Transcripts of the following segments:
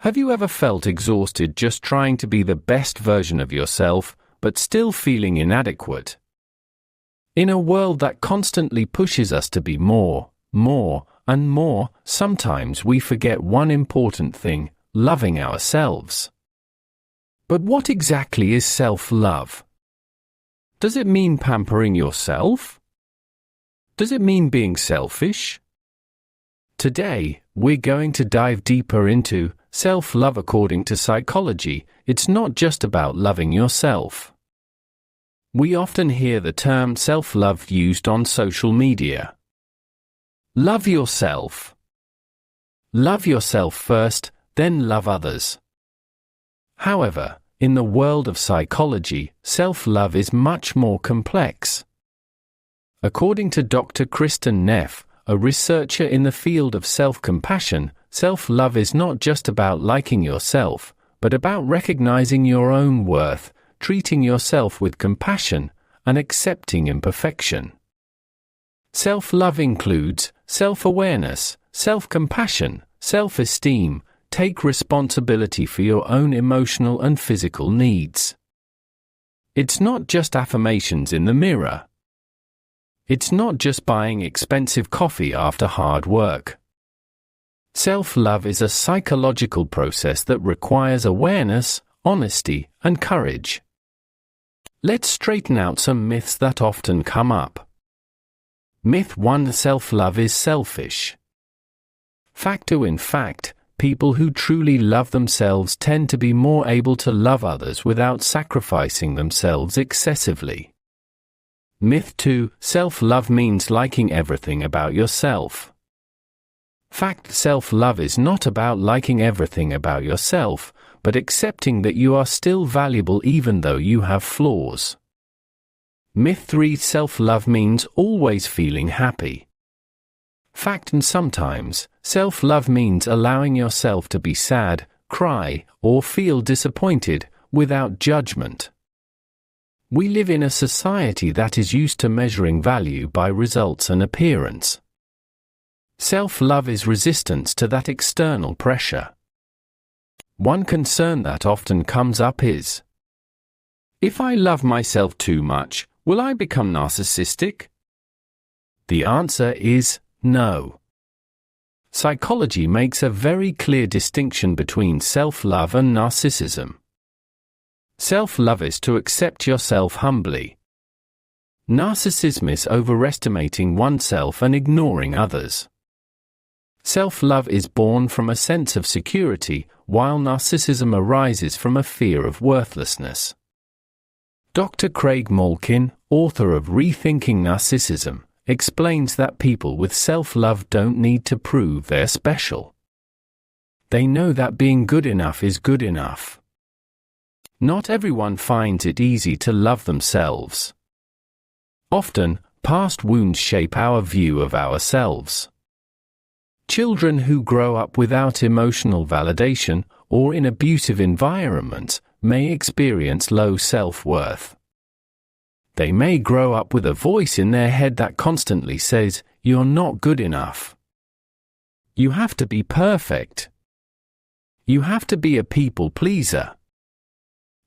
Have you ever felt exhausted just trying to be the best version of yourself, but still feeling inadequate? In a world that constantly pushes us to be more, and more, sometimes we forget one important thing: loving ourselves. But what exactly is self-love? Does it mean pampering yourself? Does it mean being selfish? Today, we're going to dive deeper into self-love. According to psychology, it's not just about loving yourself. We often hear the term self-love used on social media. Love yourself. Love yourself first, then love others. However, in the world of psychology, self-love is much more complex. According to Dr. Kristin Neff, a researcher in the field of self-compassion, self-love is not just about liking yourself, but about recognizing your own worth, treating yourself with compassion, and accepting imperfection. Self-love includes self-awareness, self-compassion, self-esteem. Take responsibility for your own emotional and physical needs. It's not just affirmations in the mirror. It's not just buying expensive coffee after hard work. Self-love is a psychological process that requires awareness, honesty, and courage. Let's straighten out some myths that often come up. Myth 1: self-love is selfish. Fact 2: in fact, people who truly love themselves tend to be more able to love others without sacrificing themselves excessively. Myth 2: self-love means liking everything about yourself. Fact: self-love is not about liking everything about yourself, but accepting that you are still valuable even though you have flaws. Myth 3: self-love means always feeling happy. Fact: and sometimes, self-love means allowing yourself to be sad, cry, or feel disappointed, without judgment. We live in a society that is used to measuring value by results and appearance. Self-love is resistance to that external pressure. One concern that often comes up is, if I love myself too much, will I become narcissistic? The answer is no. Psychology makes a very clear distinction between self-love and narcissism. Self-love is to accept yourself humbly. Narcissism is overestimating oneself and ignoring others. Self-love is born from a sense of security, while narcissism arises from a fear of worthlessness. Dr. Craig Malkin, author of Rethinking Narcissism, explains that people with self-love don't need to prove they're special. They know that being good enough is good enough. Not everyone finds it easy to love themselves. Often, past wounds shape our view of ourselves. Children who grow up without emotional validation or in abusive environments may experience low self-worth. They may grow up with a voice in their head that constantly says, "You're not good enough. You have to be perfect. You have to be a people pleaser."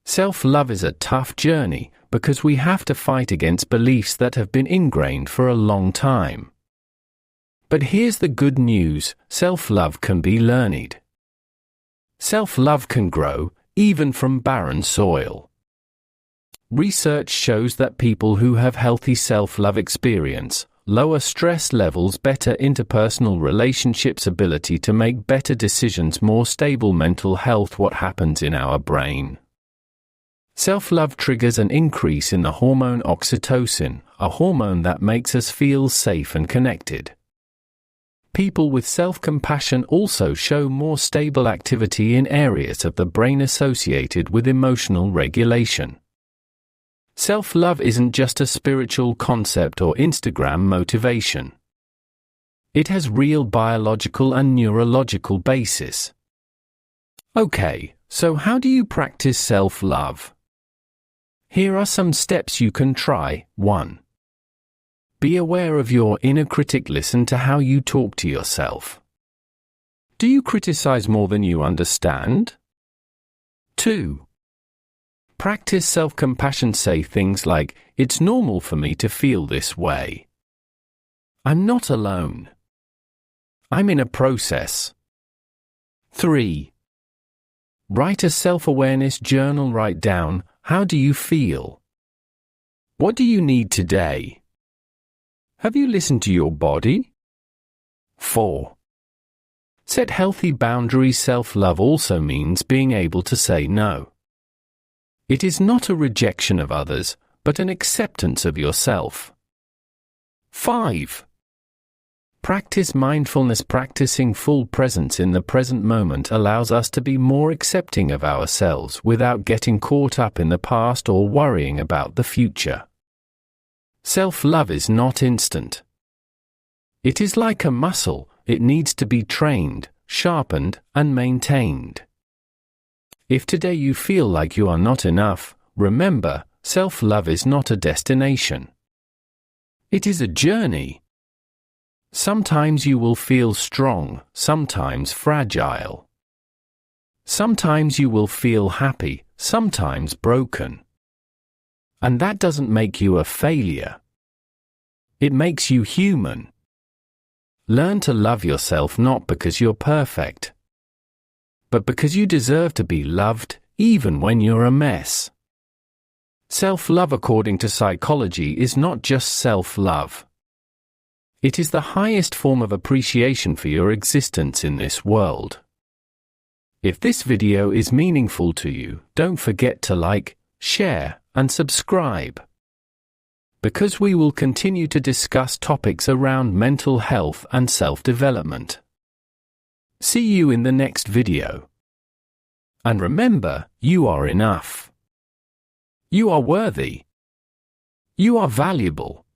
Self-love is a tough journey because we have to fight against beliefs that have been ingrained for a long time. But here's the good news: self-love can be learned. Self-love can grow, even from barren soil. Research shows that people who have healthy self-love experience lower stress levels, better interpersonal relationships, ability to make better decisions, more stable mental health. What happens in our brain? Self-love triggers an increase in the hormone oxytocin, a hormone that makes us feel safe and connected. People with self-compassion also show more stable activity in areas of the brain associated with emotional regulation. Self-love isn't just a spiritual concept or Instagram motivation. It has real biological and neurological basis. Okay, so how do you practice self-love? Here are some steps you can try. 1. Be aware of your inner critic. Listen to how you talk to yourself. Do you criticize more than you understand? 2. Practice self-compassion. Say things like, "It's normal for me to feel this way. I'm not alone. I'm in a process." 3. Write a self-awareness journal. Write down, how do you feel? What do you need today? Have you listened to your body? 4. Set healthy boundaries. Self-love also means being able to say no. It is not a rejection of others, but an acceptance of yourself. 5. Practice mindfulness. Practicing full presence in the present moment allows us to be more accepting of ourselves without getting caught up in the past or worrying about the future. Self-love is not instant. It is like a muscle. It needs to be trained, sharpened, and maintained. If today you feel like you are not enough, remember, self-love is not a destination. It is a journey. Sometimes you will feel strong, sometimes fragile. Sometimes you will feel happy, sometimes broken. And that doesn't make you a failure. It makes you human. Learn to love yourself not because you're perfect, but because you deserve to be loved, even when you're a mess. Self-love, according to psychology, is not just self-love. It is the highest form of appreciation for your existence in this world. If this video is meaningful to you, don't forget to like, share, and subscribe, because we will continue to discuss topics around mental health and self-development. See you in the next video. And remember, you are enough. You are worthy. You are valuable.